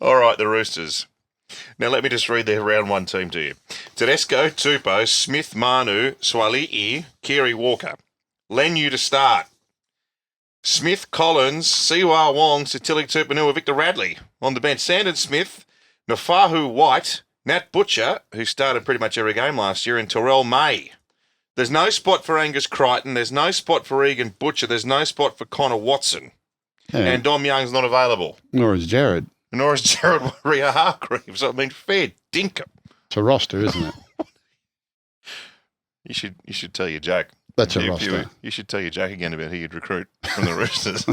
All right, the Roosters. Now, let me just read their round one team to you. Tedesco, Tupou, Smith, Manu, Swali'i, Kiri Walker. Lenu to start. Smith, Collins, Siwa Wong, Sitili Tupanua, Victor Radley. On the bench, Sandon Smith, Nafahu White, Nat Butcher, who started pretty much every game last year, and Terrell May. There's no spot for Angus Crichton. There's no spot for Egan Butcher. There's no spot for Connor Watson. Yeah. And Dom Young's not available. Nor is Jared. Nor is Jared Warrior-Hargreaves. I mean, fair dinkum. It's a roster, isn't it? You should tell your Jack. That's a roster. You should tell your Jack again about who you'd recruit from the Roosters.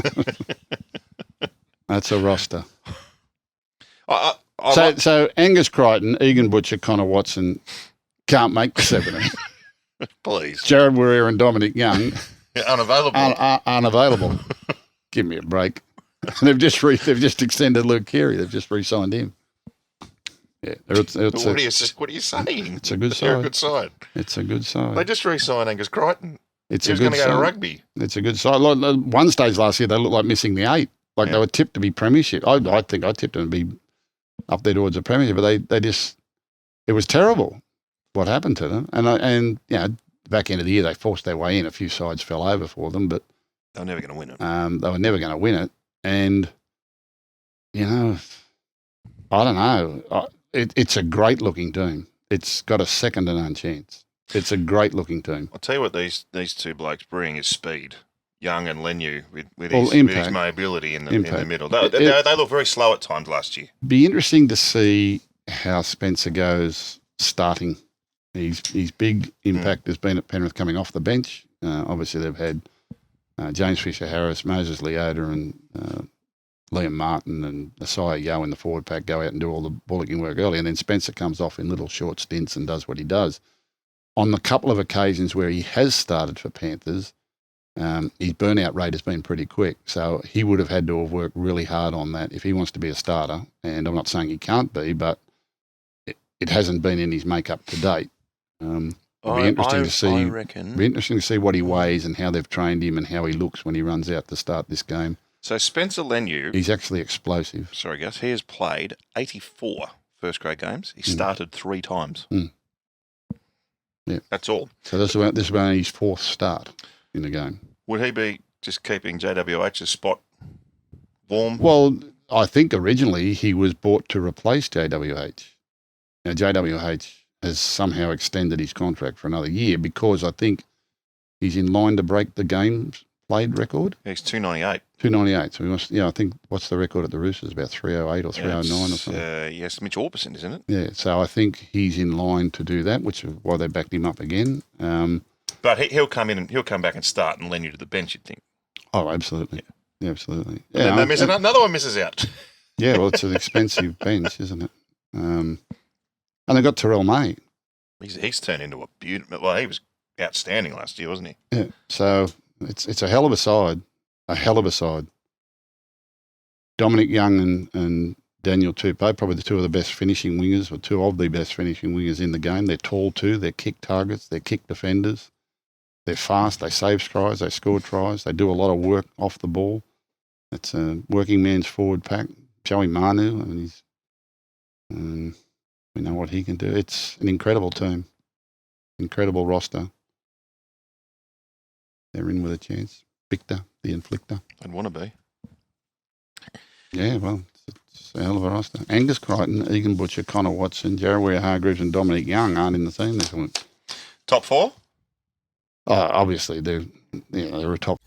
That's a roster. I So Angus Crichton, Egan Butcher, Connor Watson can't make the 17. Please. Jared Warrior and Dominic Young Unavailable. unavailable. Give me a break. They've just extended Luke Keary. They've just re-signed him. Yeah, what are you saying? It's a good They're side. a good side. It's a good side. They just re-signed Angus Crichton. It's He was going to go to rugby. It's a good side. Like, one stage last year, they looked like missing the 8. Like they were tipped to be premiership. I think I tipped them to be up there towards a premiership, but they just, it was terrible what happened to them. And back end of the year, they forced their way in. A few sides fell over for them, but They're never going to win it. they were never going to win it. And, I don't know. It's a great-looking team. It's got a second to none chance. It's a great-looking team. I'll tell you what these two blokes bring is speed. Young and Lenu with Well, his impact. mobility in the Impact. middle. They look very slow at times last year. Be interesting to see how Spencer goes starting. His big impact has been at Penrith coming off the bench. Obviously, they've had James Fisher-Harris, Moses Leota and Liam Martin and Asaya Yeo in the forward pack go out and do all the bullocking work early, and then Spencer comes off in little short stints and does what he does. On the couple of occasions where he has started for Panthers, his burnout rate has been pretty quick, so he would have had to have worked really hard on that if he wants to be a starter, and I'm not saying he can't be, but it hasn't been in his makeup to date. It'll be interesting to see. I reckon. Be interesting to see what he weighs and how they've trained him and how he looks when he runs out to start this game. So Spencer Lenu, He's actually explosive. sorry Gus, he has played 84 first grade games. He started 3 times. Yeah. That's all. So this is only his 4th start in the game. Would he be just keeping JWH's spot warm? Well, I think originally he was bought to replace JWH. Now, JWH has somehow extended his contract for another year because I think he's in line to break the games played record. He's 298. 298. So we must, I think, what's the record at the Roosters? About 308 or 309 or something. Yes, Mitch Orbison, isn't it? Yeah, so I think he's in line to do that, which is why they backed him up again. But he'll come in and he'll come back and start and lend you to the bench, you'd think. Oh, absolutely. Yeah, absolutely. And then another one misses out. Yeah, well, it's an expensive bench, isn't it? And they got Terrell May. He's turned into a beautiful. Well, he was outstanding last year, wasn't he? Yeah, so it's a hell of a side. A hell of a side. Dominic Young and Daniel Tupou, probably the 2 of the best finishing wingers, or 2 of the best finishing wingers in the game. They're tall too. They're kick targets. They're kick defenders. They're fast. They save tries. They score tries. They do a lot of work off the ball. It's a working man's forward pack. Joey Manu, and we know what he can do. It's an incredible team. Incredible roster. They're in with a chance. Victor, the inflictor. I'd want to be. Yeah, well, it's a hell of a roster. Angus Crichton, Egan Butcher, Connor Watson, Jared Warrior-Hargreaves and Dominic Young aren't in the team this week. Top 4? Obviously, they're a top